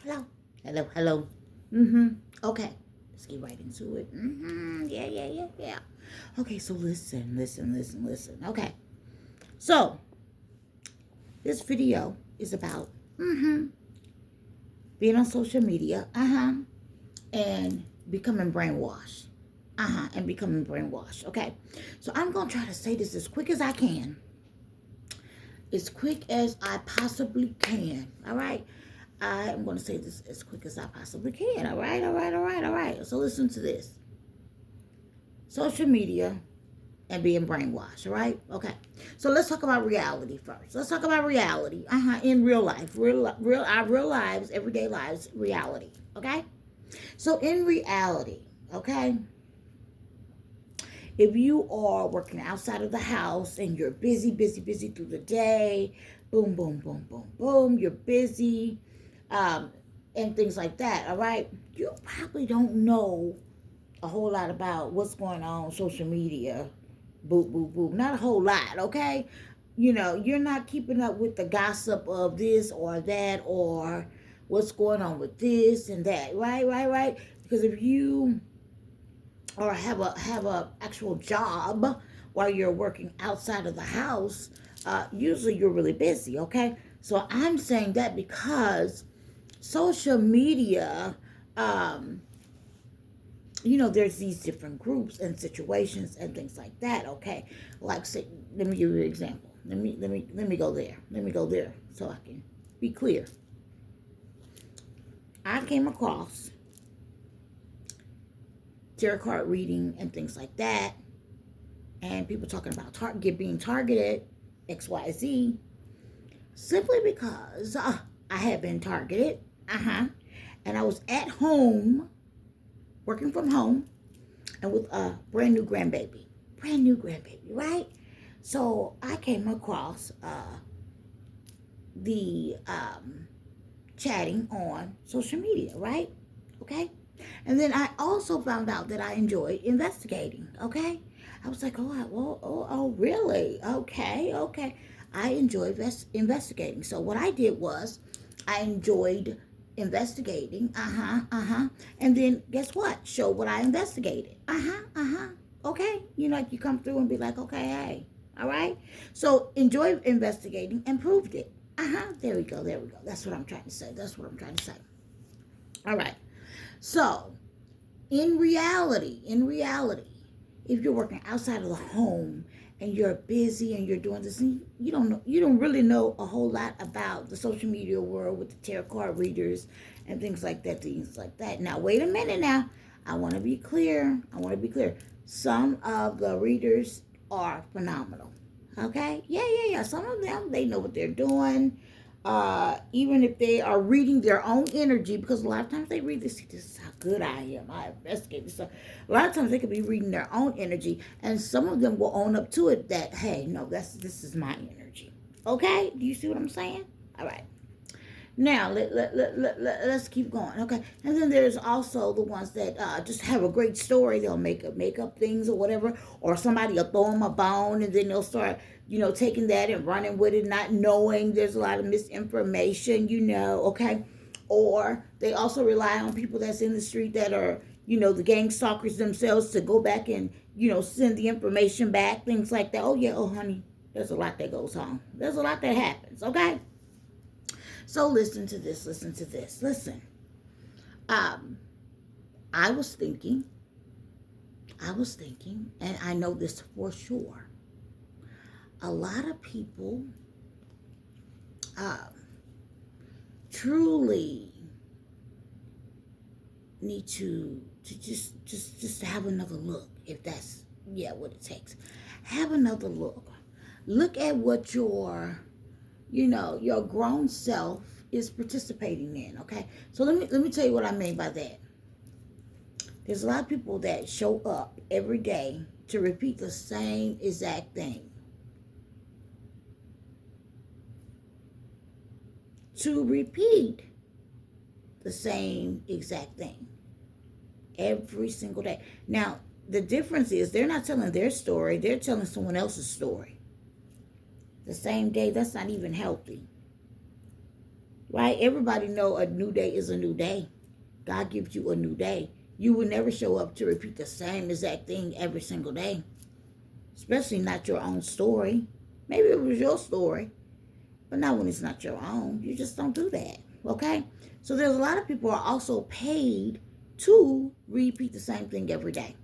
Hello. Hello, hello. Okay. Let's get right into it. Yeah, yeah, yeah, yeah. Okay, so listen. Okay. So, this video is about being on social media, and becoming brainwashed. And becoming brainwashed. Okay. So, I'm going to try to say this as quick as I can. As quick as I possibly can. All right. I am going to say this as quick as I possibly can. All right, all right. So listen to this. Social media and being brainwashed, all right? Okay. So let's talk about reality first. Let's talk about reality. In real life. Our real lives, everyday lives, reality. Okay? So in reality, okay, if you are working outside of the house and you're busy through the day, boom, you're busy, and things like that, all right? You probably don't know a whole lot about what's going on social media. Boop. Not a whole lot, okay? You know, you're not keeping up with the gossip of this or that or what's going on with this and that, right? Because if you or have a actual job while you're working outside of the house, usually you're really busy, okay? So I'm saying that because social media, um, there's these different groups and situations and things like that, okay? Like, say, let me give you an example. Let me go there. Let me go there so I can be clear. I came across tarot card reading and things like that, and people talking about being targeted, XYZ, simply because I had been targeted, and I was at home, working from home, and with a brand new grandbaby, right? So I came across the chatting on social media, right? Okay. And then I also found out that I enjoy investigating. Okay. I was like, oh, really? Okay. I enjoy investigating. So what I did was, I enjoyed investigating. And then guess what? Show what I investigated. Okay. Like you come through and be like, okay, hey, all right. So enjoy investigating and proved it. There we go. That's what I'm trying to say. All right. So, in reality, if you're working outside of the home and you're busy and you're doing this, and you don't really know a whole lot about the social media world with the tarot card readers and things like that. Now, wait a minute. Now, I want to be clear. Some of the readers are phenomenal. Okay? Yeah. Some of them, they know what they're doing. Even if they are reading their own energy, because a lot of times they read this is how good I am. I investigate this stuff. A lot of times they could be reading their own energy, and some of them will own up to it that, hey, no, this is my energy. Okay? Do you see what I'm saying? All right. Now let's keep going, okay? And then there's also the ones that just have a great story. They'll make up things or whatever, or somebody will throw them a bone, and then they'll start, taking that and running with it, not knowing there's a lot of misinformation, okay? Or they also rely on people that's in the street that are, the gang stalkers themselves to go back and, send the information back, things like that. Oh yeah, oh honey, there's a lot that goes on. There's a lot that happens, okay? So listen to this. Listen. Um, I was thinking, and I know this for sure. A lot of people um, truly need to just have another look, if that's what it takes. Have another look. Look at what your grown self is participating in. Okay, so let me tell you what I mean by that. There's a lot of people that show up every day to repeat the same exact thing. To repeat the same exact thing every single day. Now, the difference is they're not telling their story, they're telling someone else's story. The same day, that's not even healthy. right? Everybody know a new day is a new day. God gives you a new day. You will never show up to repeat the same exact thing every single day, especially not your own story. Maybe it was your story, but not when it's not your own. You just don't do that, okay? So there's a lot of people are also paid to repeat the same thing every day.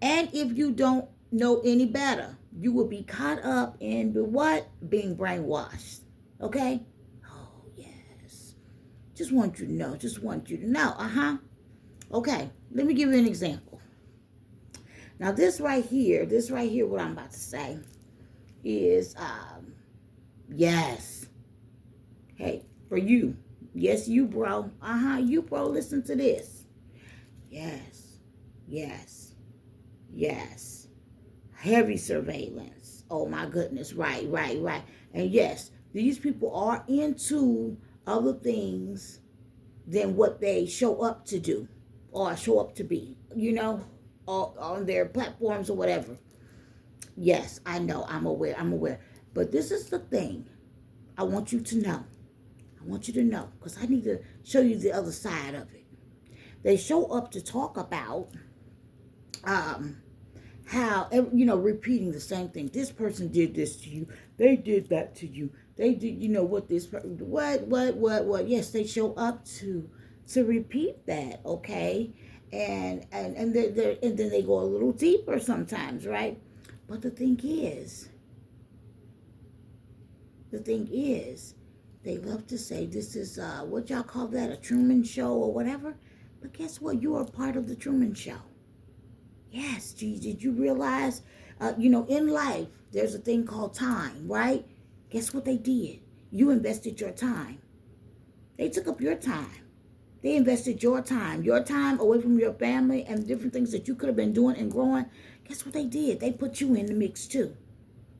And if you don't know any better, you will be caught up in the what? Being brainwashed, okay? Oh, yes. Just want you to know. Just want you to know. Okay, let me give you an example. Now, this right here, what I'm about to say is, yes. Hey, for you. Yes, you, bro. You, bro, listen to this. Yes, yes, yes. Heavy surveillance. Oh, my goodness. Right. And yes, these people are into other things than what they show up to do or show up to be, or on their platforms or whatever. Yes, I know. I'm aware. But this is the thing I want you to know. Because I need to show you the other side of it. They show up to talk about how, repeating the same thing. This person did this to you. They did that to you. They did, what. Yes, they show up to repeat that, okay? And then they go a little deeper sometimes, right? But the thing is, they love to say this is, what y'all call that, a Truman Show or whatever. But guess what? You are part of the Truman Show. Yes, geez, did you realize, in life, there's a thing called time, right? Guess what they did? You invested your time. They took up your time. They invested your time away from your family and different things that you could have been doing and growing. Guess what they did? They put you in the mix too.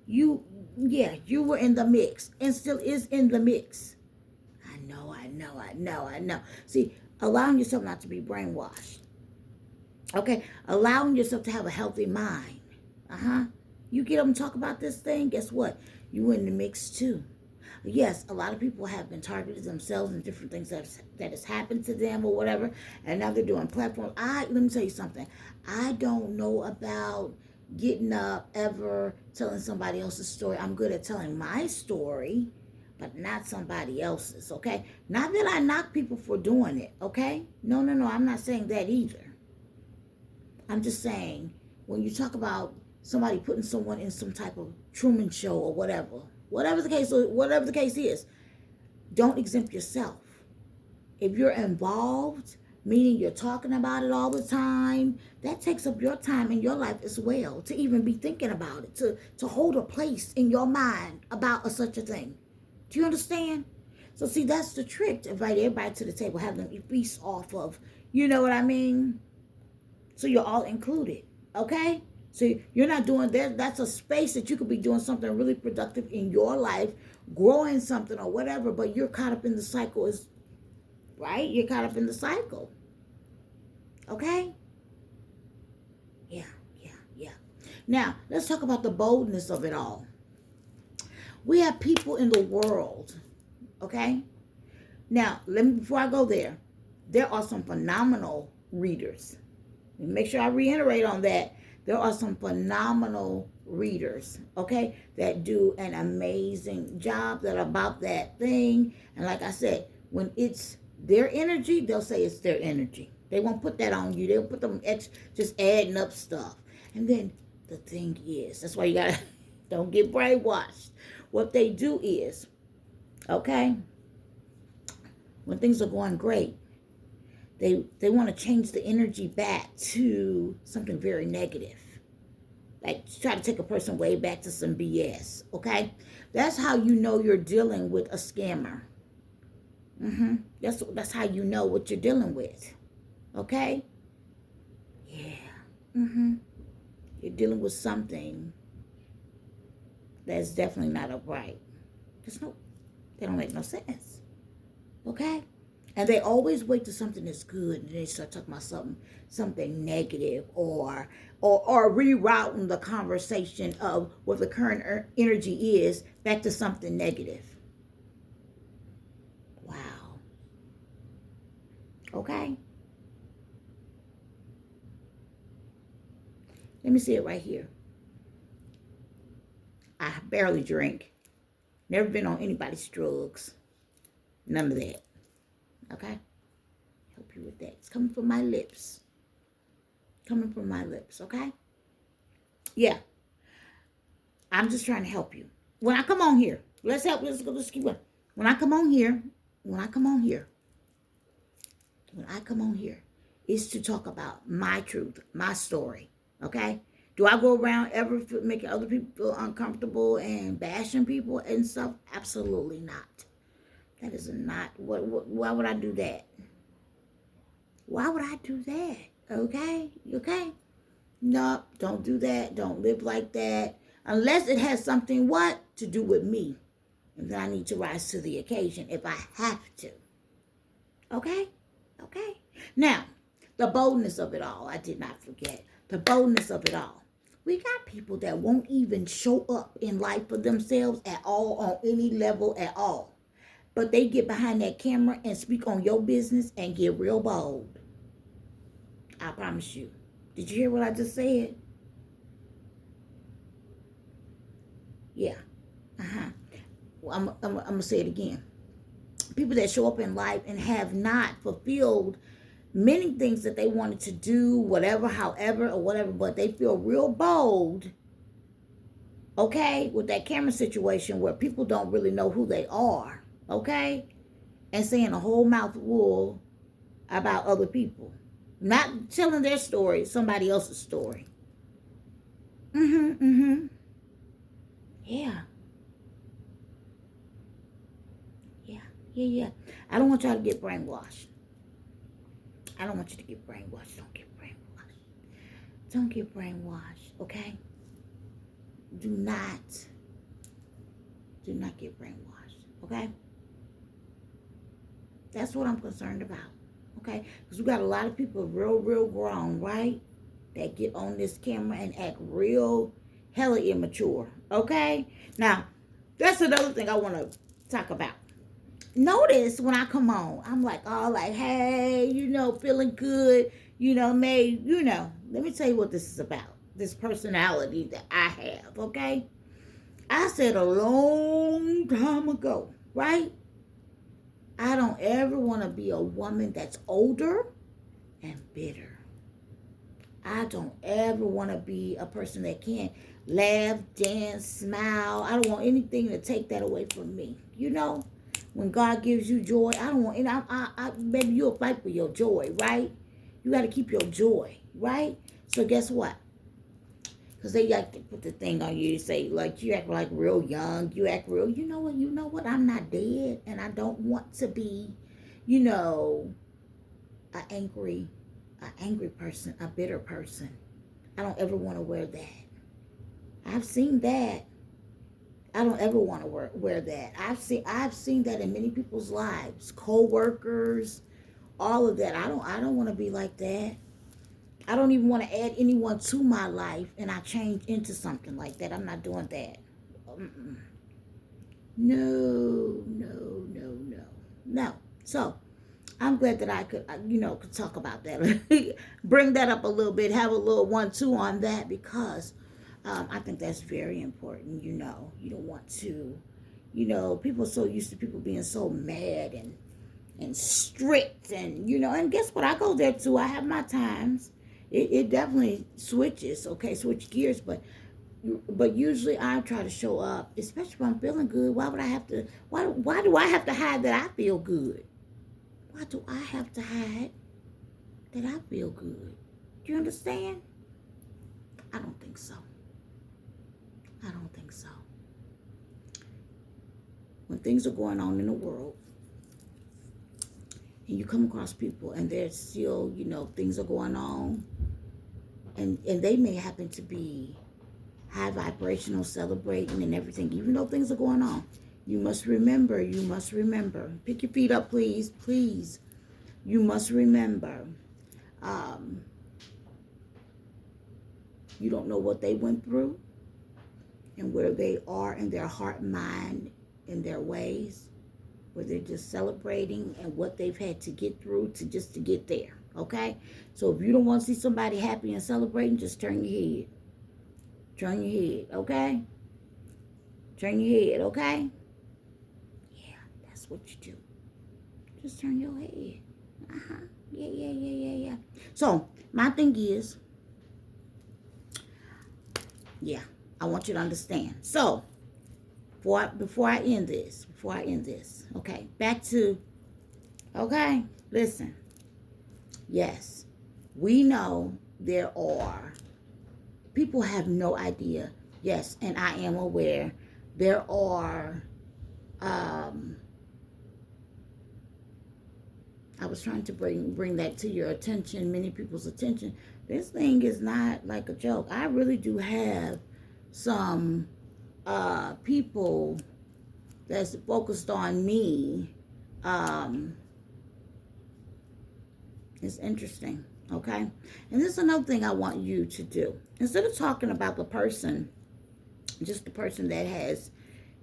You were in the mix and still is in the mix. I know. See, allowing yourself not to be brainwashed. Okay, allowing yourself to have a healthy mind. You get up and talk about this thing, guess what? You in the mix too. Yes, a lot of people have been targeted themselves and different things that has happened to them or whatever, and now they're doing platforms. Let me tell you something. I don't know about getting up ever telling somebody else's story. I'm good at telling my story, but not somebody else's, okay? Not that I knock people for doing it, okay? No, I'm not saying that either. I'm just saying, when you talk about somebody putting someone in some type of Truman Show or whatever the case is, don't exempt yourself. If you're involved, meaning you're talking about it all the time, that takes up your time in your life as well, to even be thinking about it, to hold a place in your mind about such a thing. Do you understand? So see, that's the trick, to invite everybody to the table, have them feast off of, you know what I mean? So you're all included, okay? So you're not doing that. That's a space that you could be doing something really productive in your life, growing something or whatever, but you're caught up in the cycle, right? You're caught up in the cycle, okay? Yeah. Now, let's talk about the boldness of it all. We have people in the world, okay? Now, before I go there are some phenomenal readers. Make sure I reiterate on that. There are some phenomenal readers, okay, that do an amazing job, that are about that thing. And like I said, when it's their energy, they'll say it's their energy. They won't put that on you. They'll put them just adding up stuff. And then the thing is, that's why you gotta don't get brainwashed. What they do is, okay, when things are going great, they want to change the energy back to something very negative. Like try to take a person way back to some BS, okay? That's how you know you're dealing with a scammer. That's how you know what you're dealing with, okay? Yeah. You're dealing with something that's definitely not upright. They don't make no sense, okay? And they always wait till something is good, and they start talking about something negative, or rerouting the conversation of what the current energy is back to something negative. Wow. Okay? Let me see it right here. I barely drink. Never been on anybody's drugs. None of that. Okay? Help you with that. It's coming from my lips. Coming from my lips, okay? Yeah. I'm just trying to help you. When I come on here, let's keep going. When I come on here, is to talk about my truth, my story, okay? Do I go around ever making other people feel uncomfortable and bashing people and stuff? Absolutely not. That is not, why would I do that? Why would I do that? Okay? You okay? No, don't do that. Don't live like that. Unless it has something to do with me. And then I need to rise to the occasion if I have to. Okay? Okay? Now, the boldness of it all. I did not forget. The boldness of it all. We got people that won't even show up in life for themselves at all on any level at all. But they get behind that camera and speak on your business and get real bold. I promise you. Did you hear what I just said? Yeah. Well, I'm going to say it again. People that show up in life and have not fulfilled many things that they wanted to do, whatever, however, or whatever, but they feel real bold, okay, with that camera situation where people don't really know who they are, okay, and saying a whole mouthful about other people. Not telling their story, somebody else's story. Yeah. Yeah. I don't want y'all to get brainwashed. I don't want you to get brainwashed. Don't get brainwashed. Don't get brainwashed, okay? Do not get brainwashed, okay? That's what I'm concerned about, okay? Because we got a lot of people real grown, right? That get on this camera and act real hella immature, okay? Now, that's another thing I want to talk about. Notice when I come on, I'm like, oh, like, hey, feeling good, let me tell you what this is about. This personality that I have, okay? I said a long time ago, right? I don't ever want to be a woman that's older and bitter. I don't ever want to be a person that can't laugh, dance, smile. I don't want anything to take that away from me. When God gives you joy, I don't want, maybe you'll fight for your joy, right? You got to keep your joy, right? So guess what? Because they like to put the thing on you, say, like, you act like real young, you act real, you know what, I'm not dead, and I don't want to be, an angry person, a bitter person. I don't ever want to wear that. I've seen that. I don't ever want to wear that. I've seen that in many people's lives, co-workers, all of that. I don't want to be like that. I don't even want to add anyone to my life and I change into something like that. I'm not doing that. No. So I'm glad that I could talk about that. Bring that up a little bit, have a little 1-2 on that, because I think that's very important. You don't want to, people are so used to people being so mad and strict, and guess what? I go there too. I have my times. It definitely switches, okay, switch gears, but usually I try to show up, especially when I'm feeling good. Why would I have to, why do I have to hide that I feel good? Why do I have to hide that I feel good? Do you understand? I don't think so. When things are going on in the world, and you come across people and there's still, things are going on, and they may happen to be high vibrational, celebrating and everything, even though things are going on, you must remember, pick your feet up, please. You must remember, you don't know what they went through and where they are in their heart, mind, in their ways. where they're just celebrating and what they've had to get through to get there. Okay? So if you don't want to see somebody happy and celebrating, just turn your head. Turn your head, okay? Turn your head, okay? Yeah, that's what you do. Just turn your head. Uh-huh. Yeah. So, my thing is, yeah, I want you to understand. So, before I end this, okay, back to, okay, listen. Yes, we know there are, people have no idea. Yes, and I am aware there are, I was trying to bring that to your attention, many people's attention. This thing is not like a joke. I really do have some people that's focused on me. It's interesting, okay? And this is another thing I want you to do. Instead of talking about the person, just the person that has,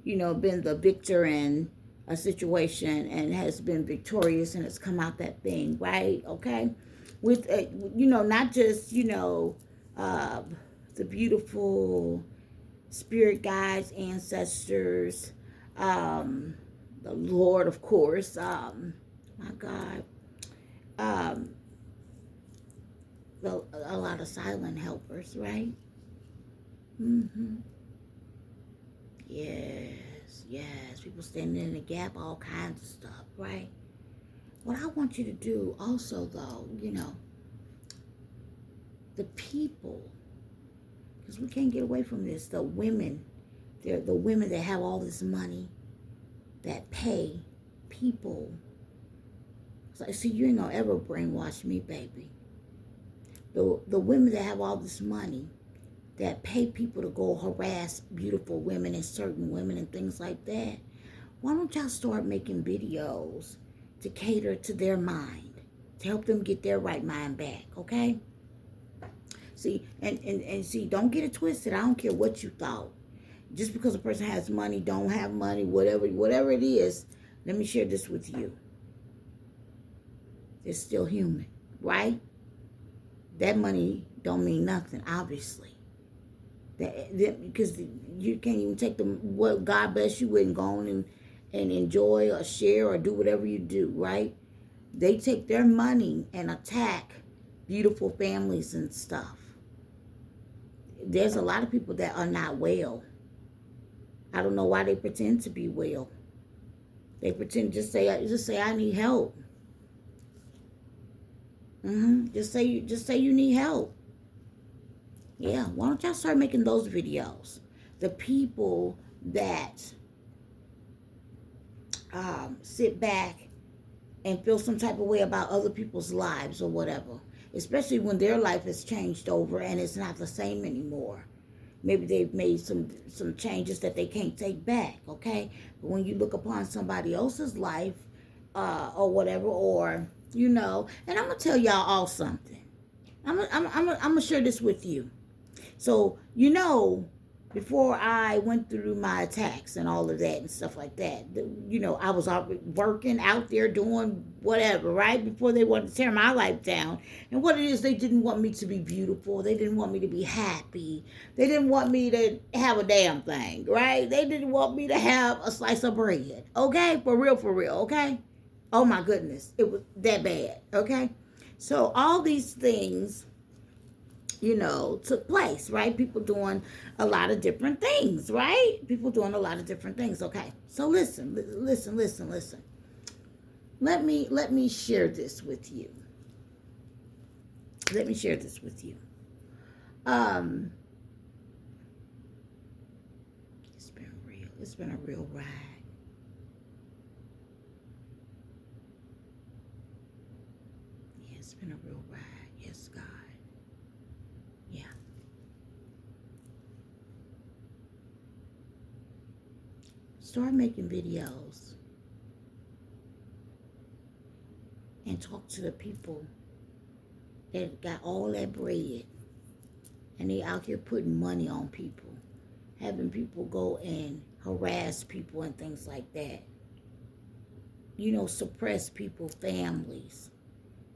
been the victor in a situation and has been victorious and has come out that thing, right? Okay? With, not just, the beautiful spirit guides, ancestors, the Lord, of course, my God, a lot of silent helpers, right? Yes, people standing in the gap, all kinds of stuff, right? What I want you to do also, though, the people, because we can't get away from this, the women, they're the women that have all this money that pay people. So, see, you ain't gonna ever brainwash me, baby. The women that have all this money that pay people to go harass beautiful women and certain women and things like that, why don't y'all start making videos to cater to their mind, to help them get their right mind back, okay? See, and see, don't get it twisted. I don't care what you thought. Just because a person has money, don't have money, whatever it is, let me share this with you. They're still human, right? That money don't mean nothing, obviously. Because you can't even take what God bless you with and go on and enjoy or share or do whatever you do, right? They take their money and attack beautiful families and stuff. There's a lot of people that are not well. I don't know why they pretend to be well. They pretend, just say I need help. Just say you need help. Yeah, why don't y'all start making those videos? The people that sit back and feel some type of way about other people's lives or whatever, especially when their life has changed over and it's not the same anymore. Maybe they've made some changes that they can't take back, okay? But when you look upon somebody else's life or whatever, or, and I'm going to tell y'all all something. I'm gonna share this with you. So, before I went through my attacks and all of that and stuff like that, I was working out there doing whatever, right? Before they wanted to tear my life down. And what it is, they didn't want me to be beautiful. They didn't want me to be happy. They didn't want me to have a damn thing, right? They didn't want me to have a slice of bread, okay? For real, okay? Oh my goodness, it was that bad, okay? So all these things, took place, right? People doing a lot of different things, right? People doing a lot of different things. Okay. So listen. Let me share this with you. It's been a real ride. Yeah, it's been a real ride. Yes, God. Yeah. Start making videos and talk to the people that got all that bread and they out here putting money on people, having people go and harass people and things like that. suppress people, families.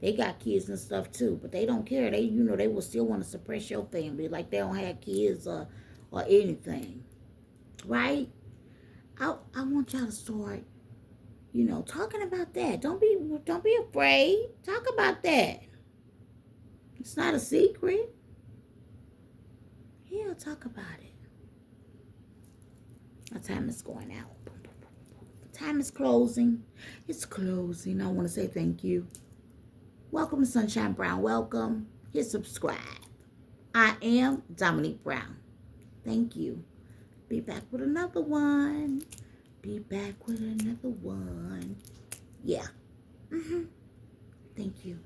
They got kids and stuff too, but they don't care. They will still want to suppress your family like they don't have kids or anything, right? I want y'all to start, talking about that. Don't be afraid. Talk about that. It's not a secret. Yeah, talk about it. My time is going out. Time is closing. It's closing. I want to say thank you. Welcome to Sunshine Brown. Welcome. Hit subscribe. I am Dominique Brown. Thank you. Be back with another one. Yeah. Thank you.